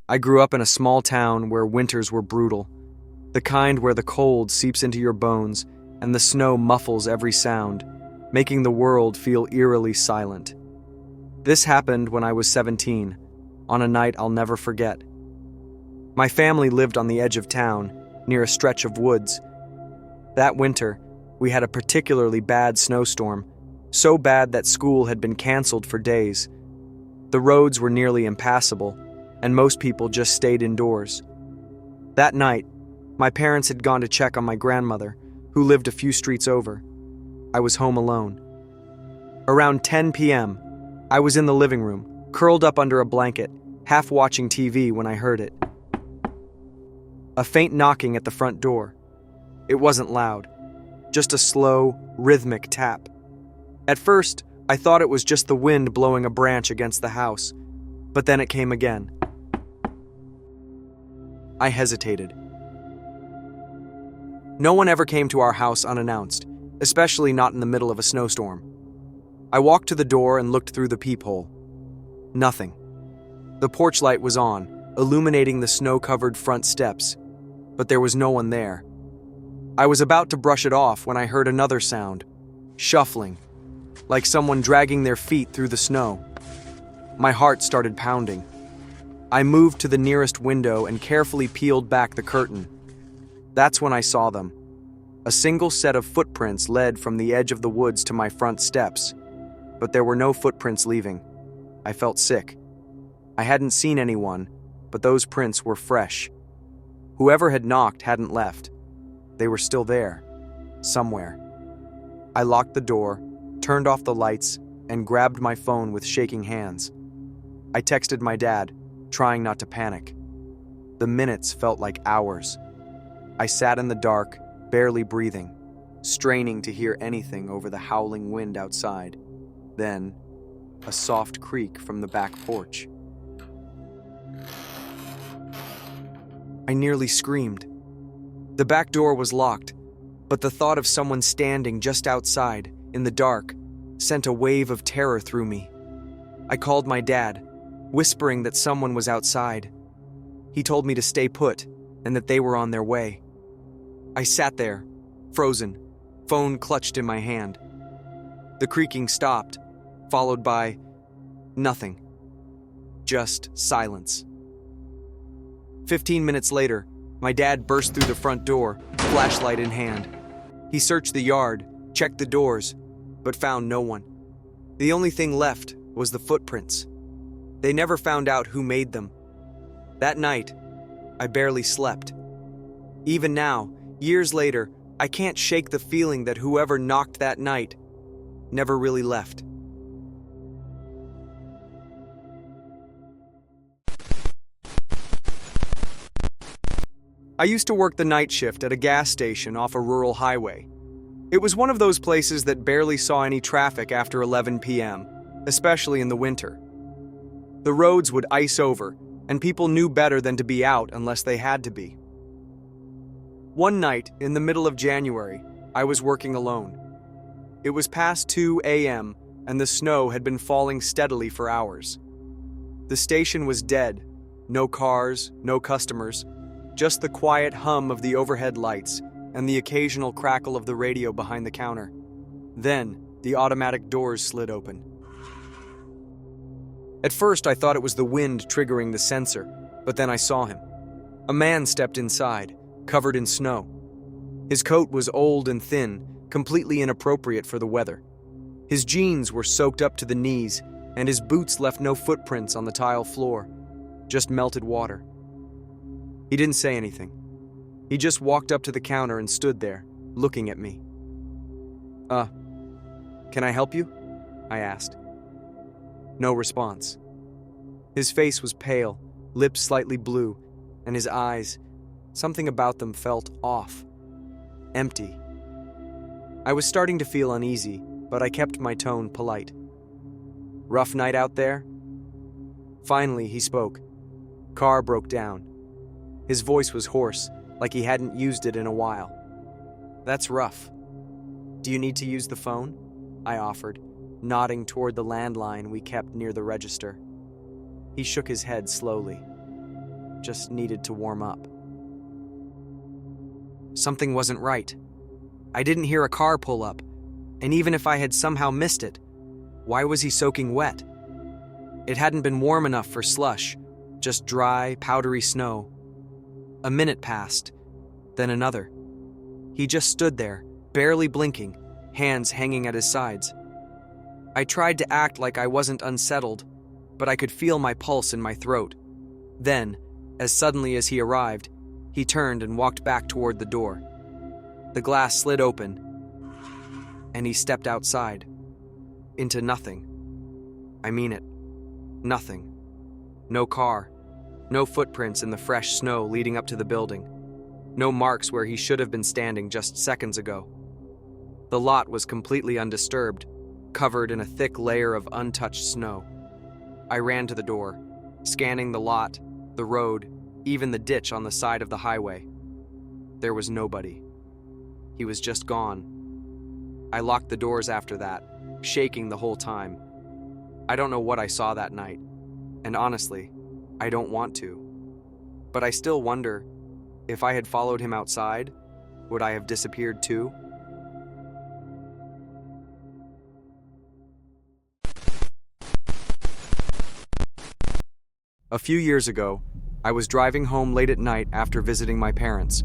I grew up in a small town where winters were brutal, the kind where the cold seeps into your bones and the snow muffles every sound, making the world feel eerily silent. This happened when I was 17, on a night I'll never forget. My family lived on the edge of town, near a stretch of woods. That winter, we had a particularly bad snowstorm, so bad that school had been canceled for days. The roads were nearly impassable, and most people just stayed indoors. That night, my parents had gone to check on my grandmother, who lived a few streets over. I was home alone. Around 10 p.m., I was in the living room, curled up under a blanket, half watching TV when I heard it. A faint knocking at the front door. It wasn't loud, just a slow, rhythmic tap. At first, I thought it was just the wind blowing a branch against the house, but then it came again. I hesitated. No one ever came to our house unannounced, especially not in the middle of a snowstorm. I walked to the door and looked through the peephole. Nothing. The porch light was on, illuminating the snow-covered front steps, but there was no one there. I was about to brush it off when I heard another sound, shuffling, like someone dragging their feet through the snow. My heart started pounding. I moved to the nearest window and carefully peeled back the curtain. That's when I saw them. A single set of footprints led from the edge of the woods to my front steps, but there were no footprints leaving. I felt sick. I hadn't seen anyone, but those prints were fresh. Whoever had knocked hadn't left. They were still there, somewhere. I locked the door, turned off the lights, and grabbed my phone with shaking hands. I texted my dad, trying not to panic. The minutes felt like hours. I sat in the dark, barely breathing, straining to hear anything over the howling wind outside. Then, a soft creak from the back porch. I nearly screamed. The back door was locked, but the thought of someone standing just outside, in the dark, sent a wave of terror through me. I called my dad, whispering that someone was outside. He told me to stay put and that they were on their way. I sat there, frozen, phone clutched in my hand. The creaking stopped, followed by nothing. Just silence. 15 minutes later, my dad burst through the front door, flashlight in hand. He searched the yard, checked the doors, but found no one. The only thing left was the footprints. They never found out who made them. That night, I barely slept. Even now, years later, I can't shake the feeling that whoever knocked that night never really left. I used to work the night shift at a gas station off a rural highway. It was one of those places that barely saw any traffic after 11 p.m., especially in the winter. The roads would ice over, and people knew better than to be out unless they had to be. One night, in the middle of January, I was working alone. It was past 2 a.m., and the snow had been falling steadily for hours. The station was dead. No cars, no customers, just the quiet hum of the overhead lights and the occasional crackle of the radio behind the counter. Then, the automatic doors slid open. At first, I thought it was the wind triggering the sensor, but then I saw him. A man stepped inside, covered in snow. His coat was old and thin, completely inappropriate for the weather. His jeans were soaked up to the knees, and his boots left no footprints on the tile floor, just melted water. He didn't say anything. He just walked up to the counter and stood there, looking at me. Can I help you?" I asked. No response. His face was pale, lips slightly blue, and his eyes, something about them felt off, empty. I was starting to feel uneasy, but I kept my tone polite. "Rough night out there?" Finally, he spoke. Car broke down. His voice was hoarse, like he hadn't used it in a while. "That's rough. Do you need to use the phone?" I offered, nodding toward the landline we kept near the register. He shook his head slowly. just needed to warm up. Something wasn't right. I didn't hear a car pull up, and even if I had somehow missed it, why was he soaking wet? It hadn't been warm enough for slush, just dry, powdery snow. A minute passed, then another. He just stood there, barely blinking, hands hanging at his sides. I tried to act like I wasn't unsettled, but I could feel my pulse in my throat. Then, as suddenly as he arrived, he turned and walked back toward the door. The glass slid open, and he stepped outside. Into nothing. I mean it. Nothing. No car. No footprints in the fresh snow leading up to the building. No marks where he should have been standing just seconds ago. The lot was completely undisturbed, covered in a thick layer of untouched snow. I ran to the door, scanning the lot, the road, even the ditch on the side of the highway. There was nobody. He was just gone. I locked the doors after that, shaking the whole time. I don't know what I saw that night, and honestly, I don't want to. But I still wonder, if I had followed him outside, would I have disappeared too? A few years ago, I was driving home late at night after visiting my parents.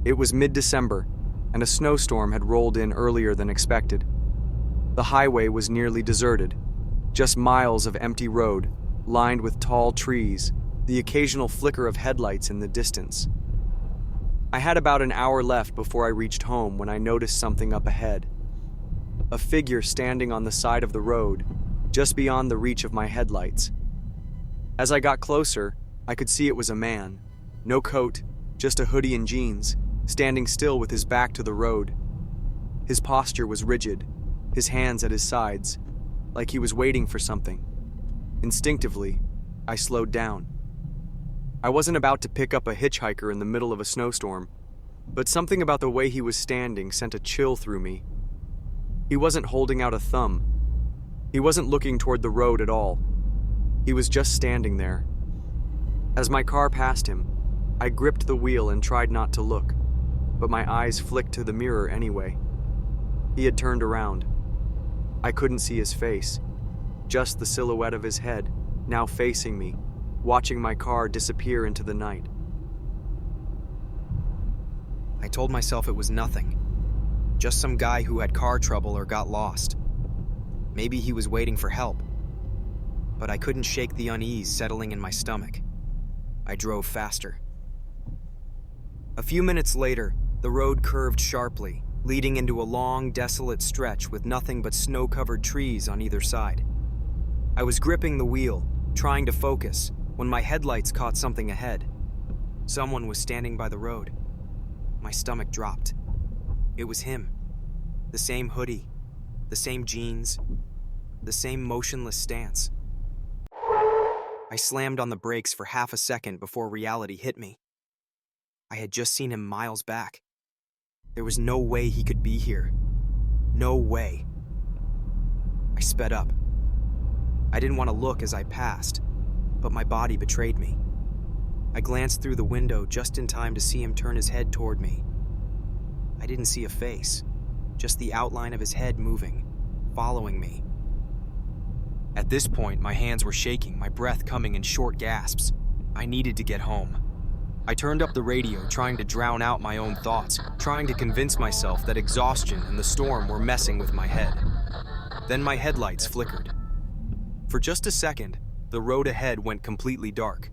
It was mid-December, and a snowstorm had rolled in earlier than expected. The highway was nearly deserted, just miles of empty road, lined with tall trees, the occasional flicker of headlights in the distance. I had about an hour left before I reached home when I noticed something up ahead. A figure standing on the side of the road, just beyond the reach of my headlights. As I got closer, I could see it was a man. No coat, just a hoodie and jeans, standing still with his back to the road. His posture was rigid, his hands at his sides, like he was waiting for something. Instinctively, I slowed down. I wasn't about to pick up a hitchhiker in the middle of a snowstorm, but something about the way he was standing sent a chill through me. He wasn't holding out a thumb. He wasn't looking toward the road at all. He was just standing there. As my car passed him, I gripped the wheel and tried not to look, but my eyes flicked to the mirror anyway. He had turned around. I couldn't see his face, just the silhouette of his head, now facing me, watching my car disappear into the night. I told myself it was nothing, just some guy who had car trouble or got lost. Maybe he was waiting for help. But I couldn't shake the unease settling in my stomach. I drove faster. A few minutes later, the road curved sharply, leading into a long, desolate stretch with nothing but snow-covered trees on either side. I was gripping the wheel, trying to focus, when my headlights caught something ahead. Someone was standing by the road. My stomach dropped. It was him. The same hoodie, the same jeans, the same motionless stance. I slammed on the brakes for half a second before reality hit me. I had just seen him miles back. There was no way he could be here. No way. I sped up. I didn't want to look as I passed, but my body betrayed me. I glanced through the window just in time to see him turn his head toward me. I didn't see a face, just the outline of his head moving, following me. At this point, my hands were shaking, my breath coming in short gasps. I needed to get home. I turned up the radio, trying to drown out my own thoughts, trying to convince myself that exhaustion and the storm were messing with my head. Then my headlights flickered. For just a second, the road ahead went completely dark.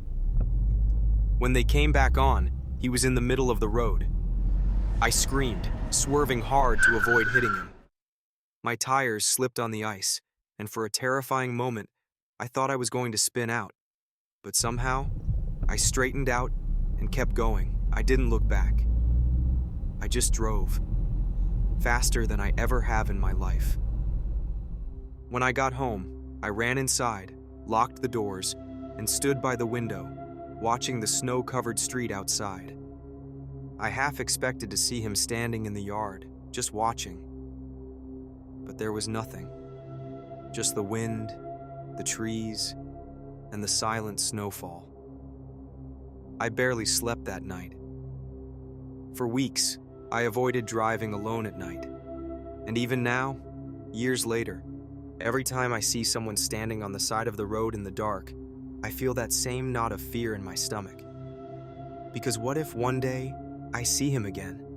When they came back on, he was in the middle of the road. I screamed, swerving hard to avoid hitting him. My tires slipped on the ice, and for a terrifying moment, I thought I was going to spin out. But somehow, I straightened out and kept going. I didn't look back. I just drove, faster than I ever have in my life. When I got home, I ran inside, locked the doors, and stood by the window, watching the snow-covered street outside. I half expected to see him standing in the yard, just watching. But there was nothing. Just the wind, the trees, and the silent snowfall. I barely slept that night. For weeks, I avoided driving alone at night. And even now, years later, every time I see someone standing on the side of the road in the dark, I feel that same knot of fear in my stomach. Because what if one day I see him again?